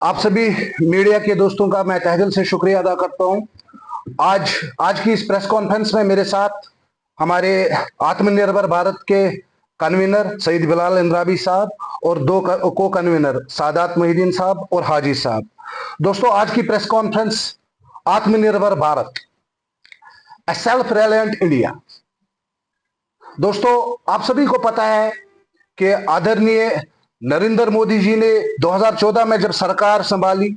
आप सभी मीडिया के दोस्तों का मैं तहे दिल से शुक्रिया अदा करता हूं। आज आज की इस प्रेस कॉन्फ्रेंस में मेरे साथ हमारे आत्मनिर्भर भारत के कन्वीनर सईद बिलाल इंद्राबी साहब और दो को कन्वीनर सादात मोहिदीन साहब और हाजी साहब। दोस्तों, आज की प्रेस कॉन्फ्रेंस आत्मनिर्भर भारत, ए सेल्फ रिलायंट इंडिया। दोस्तों, आप सभी को पता है कि आदरणीय नरेंद्र मोदी जी ने 2014 में जब सरकार संभाली,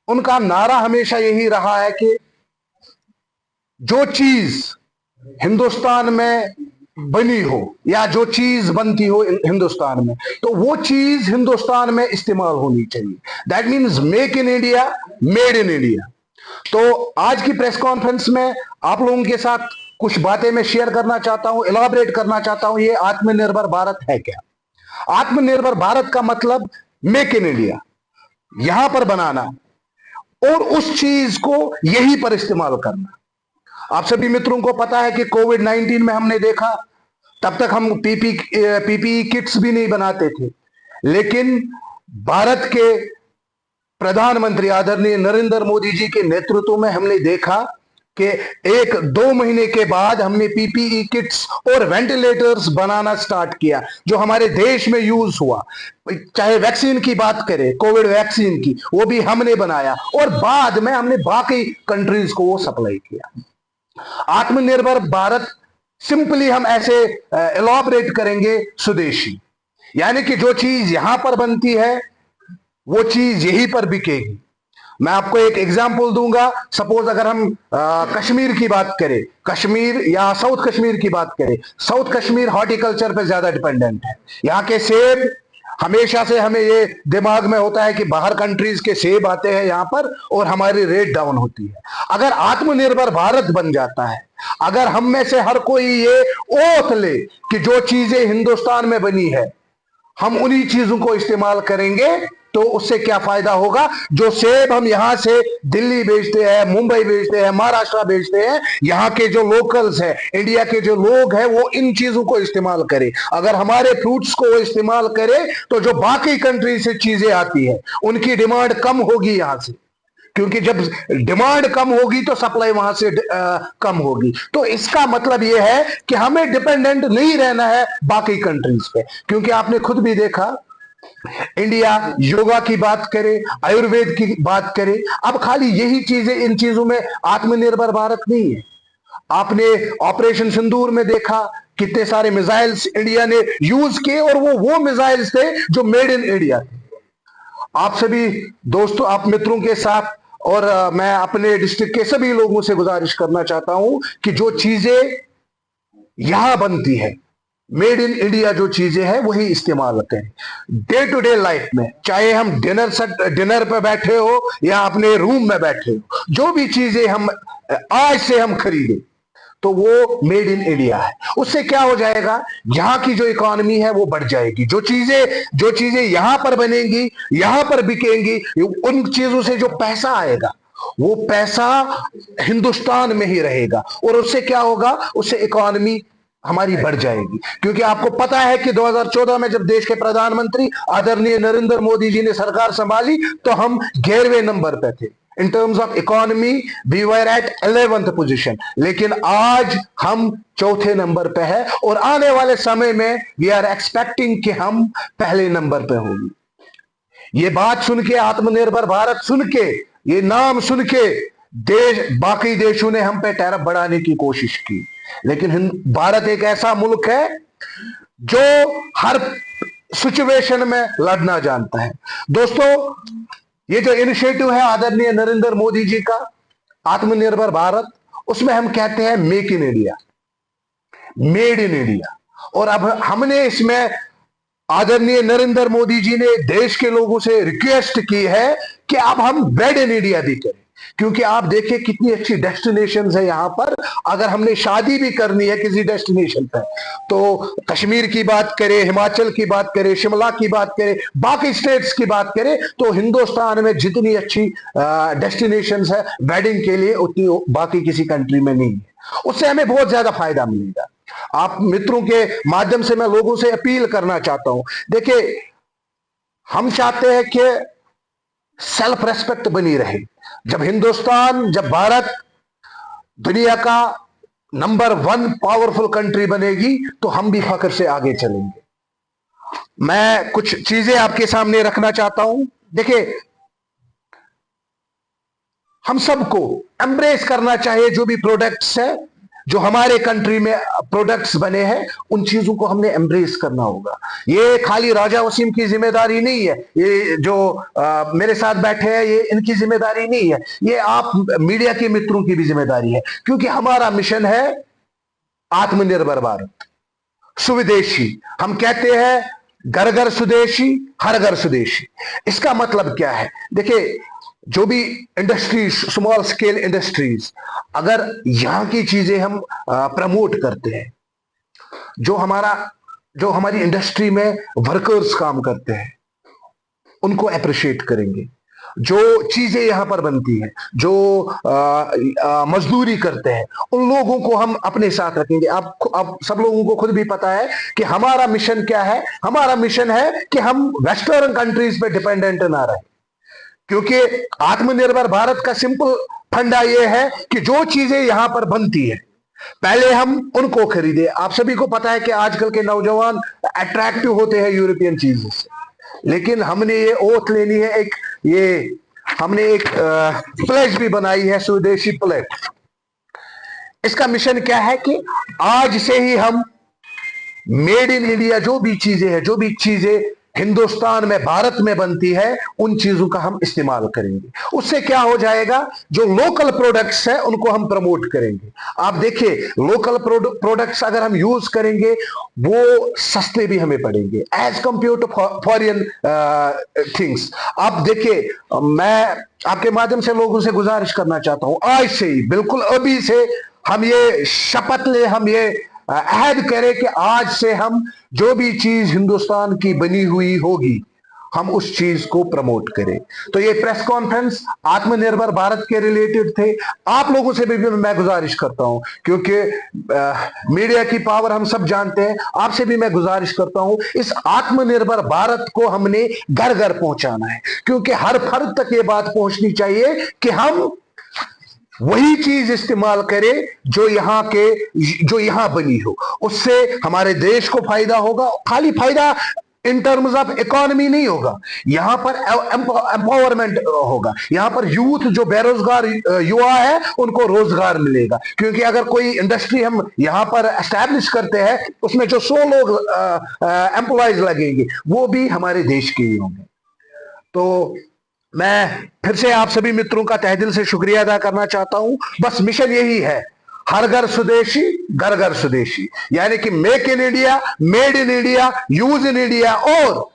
उनका नारा हमेशा यही रहा है कि जो चीज हिंदुस्तान में बनी हो या जो चीज बनती हो हिंदुस्तान में, तो वो चीज हिंदुस्तान में इस्तेमाल होनी चाहिए। That means make in India, made in India. तो आज की प्रेस कॉन्फ्रेंस में आप लोगों के साथ कुछ बातें मैं शेयर करना चाहता हूं, इलाबरेट करना चाहता हूं। ये आत्मनिर्भर भारत है क्या? आत्मनिर्भर भारत का मतलब मेक इन इंडिया, यहां पर बनाना और उस चीज को यहीं पर इस्तेमाल करना। आप सभी मित्रों को पता है कि कोविड-19 में हमने देखा, तब तक हम पीपीई किट्स भी नहीं बनाते थे, लेकिन भारत के प्रधानमंत्री आदरणीय नरेंद्र मोदी जी के नेतृत्व में हमने देखा कि 1-2 महीने के बाद हमने पीपीई किट्स और वेंटिलेटर्स बनाना स्टार्ट किया, जो हमारे देश में यूज हुआ। चाहे वैक्सीन की बात करें, कोविड वैक्सीन की, वो भी हमने बनाया और बाद में हमने बाकी कंट्रीज को वो सप्लाई किया। आत्मनिर्भर भारत सिंपली हम ऐसे एलॉबरेट करेंगे स्वदेशी, यानी कि जो चीज यहां पर बनती है वो चीज यहीं पर बिकेगी। मैं आपको एक एग्जांपल दूंगा। सपोज अगर हम कश्मीर की बात करें, कश्मीर या साउथ कश्मीर की बात करें, साउथ कश्मीर हॉर्टिकल्चर पे ज्यादा डिपेंडेंट है। यहाँ के सेब, हमेशा से हमें ये दिमाग में होता है कि बाहर कंट्रीज के सेब आते हैं यहाँ पर और हमारी रेट डाउन होती है। अगर आत्मनिर्भर भारत बन जाता है, अगर हम में से हर कोई ये ओथ ले कि जो चीजें हिंदुस्तान में बनी है हम उन्हीं चीजों को इस्तेमाल करेंगे, तो उससे क्या फायदा होगा? जो सेब हम यहां से दिल्ली बेचते हैं, मुंबई बेचते हैं, महाराष्ट्र बेचते हैं, यहां के जो लोकल्स हैं, इंडिया के जो लोग हैं, वो इन चीजों को इस्तेमाल करें। अगर हमारे फ्रूट्स को वो इस्तेमाल करें, तो जो बाकी कंट्री से चीजें आती है उनकी डिमांड कम होगी यहां से, क्योंकि जब डिमांड कम होगी तो सप्लाई वहां से कम होगी। तो इसका मतलब यह है कि हमें डिपेंडेंट नहीं रहना है बाकी कंट्रीज पे, क्योंकि आपने खुद भी देखा, इंडिया योगा की बात करे, आयुर्वेद की बात करे, अब खाली यही चीजें, इन चीजों में आत्मनिर्भर भारत नहीं है। आपने ऑपरेशन सिंदूर में देखा कितने सारे मिसाइल्स इंडिया ने यूज किए और वो मिसाइल्स थे जो मेड इन इंडिया थे। आप सभी दोस्तों, आप मित्रों के साथ और मैं अपने डिस्ट्रिक्ट के सभी लोगों से गुजारिश करना चाहता हूं कि जो चीजें यहां बनती है, मेड इन इंडिया जो चीजें हैं वही इस्तेमाल करें डे टू डे लाइफ में। चाहे हम डिनर पे बैठे हो या अपने रूम में बैठे हो, जो भी चीजें हम आज से हम खरीदें तो वो मेड इन इंडिया है। उससे क्या हो जाएगा? यहां की जो इकोनॉमी है वो बढ़ जाएगी। जो चीजें यहां पर बनेंगी, यहां पर बिकेंगी, उन चीजों से जो पैसा आएगा वो पैसा हिंदुस्तान में ही रहेगा और उससे क्या होगा? उससे इकोनॉमी हमारी बढ़ जाएगी। क्योंकि आपको पता है कि 2014 में जब देश के प्रधानमंत्री आदरणीय नरेंद्र मोदी जी ने सरकार संभाली, तो हम 11वें नंबर पे थे in terms of economy. We were at 11th position, लेकिन आज हम 4थे नंबर पे है और आने वाले समय में वी आर एक्सपेक्टिंग कि हम पहले नंबर पे होंगे। ये बात सुन के, आत्मनिर्भर भारत सुन के, ये नाम सुन के बाकी देशों ने हम पे टैरिफ बढ़ाने की कोशिश की, लेकिन भारत एक ऐसा मुल्क है जो हर सिचुएशन में लड़ना जानता है। दोस्तों, ये जो इनिशिएटिव है आदरणीय नरेंद्र मोदी जी का, आत्मनिर्भर भारत, उसमें हम कहते हैं make in India, made in India. और अब हमने इसमें, आदरणीय नरेंद्र मोदी जी ने देश के लोगों से रिक्वेस्ट की है कि अब हम मेड इन इंडिया भी करें, क्योंकि आप देखिए कितनी अच्छी डेस्टिनेशंस है यहां पर। अगर हमने शादी भी करनी है किसी डेस्टिनेशन पर, तो कश्मीर की बात करें, हिमाचल की बात करें, शिमला की बात करें, बाकी स्टेट्स की बात करें, तो हिंदुस्तान में जितनी अच्छी डेस्टिनेशंस है वेडिंग के लिए, उतनी बाकी किसी कंट्री में नहीं है। उससे हमें बहुत ज्यादा फायदा मिलेगा। आप मित्रों के माध्यम से मैं लोगों से अपील करना चाहता हूं, देखिए हम चाहते हैं कि सेल्फ रेस्पेक्ट बनी रहे। जब हिंदुस्तान, जब भारत दुनिया का नंबर 1 पावरफुल कंट्री बनेगी तो हम भी फख्र से आगे चलेंगे। मैं कुछ चीजें आपके सामने रखना चाहता हूं। देखिए, हम सबको एम्ब्रेस करना चाहिए जो भी प्रोडक्ट्स है, जो हमारे कंट्री में प्रोडक्ट्स बने हैं, उन चीजों को हमने एम्ब्रेस करना होगा। ये खाली राजा वसीम की जिम्मेदारी नहीं है, ये जो मेरे साथ बैठे हैं, ये इनकी जिम्मेदारी नहीं है, ये आप मीडिया के मित्रों की भी जिम्मेदारी है। क्योंकि हमारा मिशन है आत्मनिर्भर भारत, स्वदेशी। हम कहते हैं घर घर स्वदेशी, हर घर स्वदेशी। इसका मतलब क्या है? देखिए, जो भी इंडस्ट्रीज, स्मॉल स्केल इंडस्ट्रीज, अगर यहां की चीजें हम प्रमोट करते हैं, जो हमारी इंडस्ट्री में वर्कर्स काम करते हैं उनको अप्रिशिएट करेंगे, जो चीजें यहां पर बनती हैं, जो मजदूरी करते हैं, उन लोगों को हम अपने साथ रखेंगे। आप सब लोगों को खुद भी पता है कि हमारा मिशन क्या है। हमारा मिशन है कि हम वेस्टर्न कंट्रीज पे डिपेंडेंट ना रहे। क्योंकि आत्मनिर्भर भारत का सिंपल फंडा यह है कि जो चीजें यहां पर बनती है, पहले हम उनको खरीदे। आप सभी को पता है कि आजकल के नौजवान अट्रैक्टिव होते हैं यूरोपियन चीजों से, लेकिन हमने ये ओथ लेनी है, हमने एक प्लेज भी बनाई है, स्वदेशी प्लेज। इसका मिशन क्या है कि आज से ही हम मेड इन इंडिया जो भी चीजें हिंदुस्तान में, भारत में बनती है, उन चीजों का हम इस्तेमाल करेंगे। उससे क्या हो जाएगा, जो लोकल प्रोडक्ट्स है उनको हम प्रमोट करेंगे। आप देखिए, लोकल प्रोडक्ट्स अगर हम यूज करेंगे वो सस्ते भी हमें पड़ेंगे as compare to foreign things. आप देखिए, मैं आपके माध्यम से लोगों से गुजारिश करना चाहता हूं, आज से ही, बिल्कुल अभी से हम ये शपथ ले, हम ये अहद करें कि आज से हम जो भी चीज हिंदुस्तान की बनी हुई होगी, हम उस चीज को प्रमोट करें। तो ये प्रेस कॉन्फ्रेंस आत्मनिर्भर भारत के रिलेटेड थे। आप लोगों से भी मैं गुजारिश करता हूं, क्योंकि मीडिया की पावर हम सब जानते हैं, आपसे भी मैं गुजारिश करता हूं, इस आत्मनिर्भर भारत को हमने घर घर पहुंचाना है। क्योंकि हर फर्द तक ये बात पहुंचनी चाहिए कि हम वही चीज इस्तेमाल करें जो यहां बनी हो। उससे हमारे देश को फायदा होगा। खाली फायदा इन टर्म्स ऑफ इकोनॉमी नहीं होगा, यहां पर एम्पावरमेंट होगा। यहां पर यूथ, जो बेरोजगार युवा है, उनको रोजगार मिलेगा। क्योंकि अगर कोई इंडस्ट्री हम यहां पर एस्टैब्लिश करते हैं, उसमें जो 100 लोग एम्प्लॉयज लगेंगे, वो भी हमारे देश के ही होंगे। तो मैं फिर से आप सभी मित्रों का तहे दिल से शुक्रिया अदा करना चाहता हूं। बस मिशन यही है, हर घर स्वदेशी, घर घर स्वदेशी, यानी कि make in India, made in India, use in India. और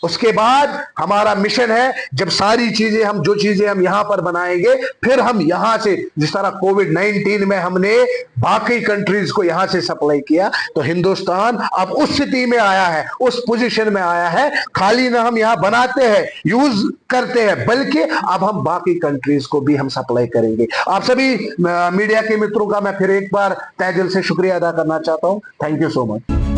उसके बाद हमारा मिशन है, जब सारी चीजें जो चीजें हम यहां पर बनाएंगे, फिर हम यहां से, जिस तरह कोविड-19 में हमने बाकी कंट्रीज को यहां से सप्लाई किया, तो हिंदुस्तान अब उस स्थिति में आया है, उस पोजीशन में आया है। खाली ना हम यहां बनाते हैं, यूज करते हैं, बल्कि अब हम बाकी कंट्रीज को भी हम सप्लाई करेंगे। आप सभी मीडिया के मित्रों का मैं फिर एक बार तहे दिल से शुक्रिया अदा करना चाहता हूं। Thank you so much.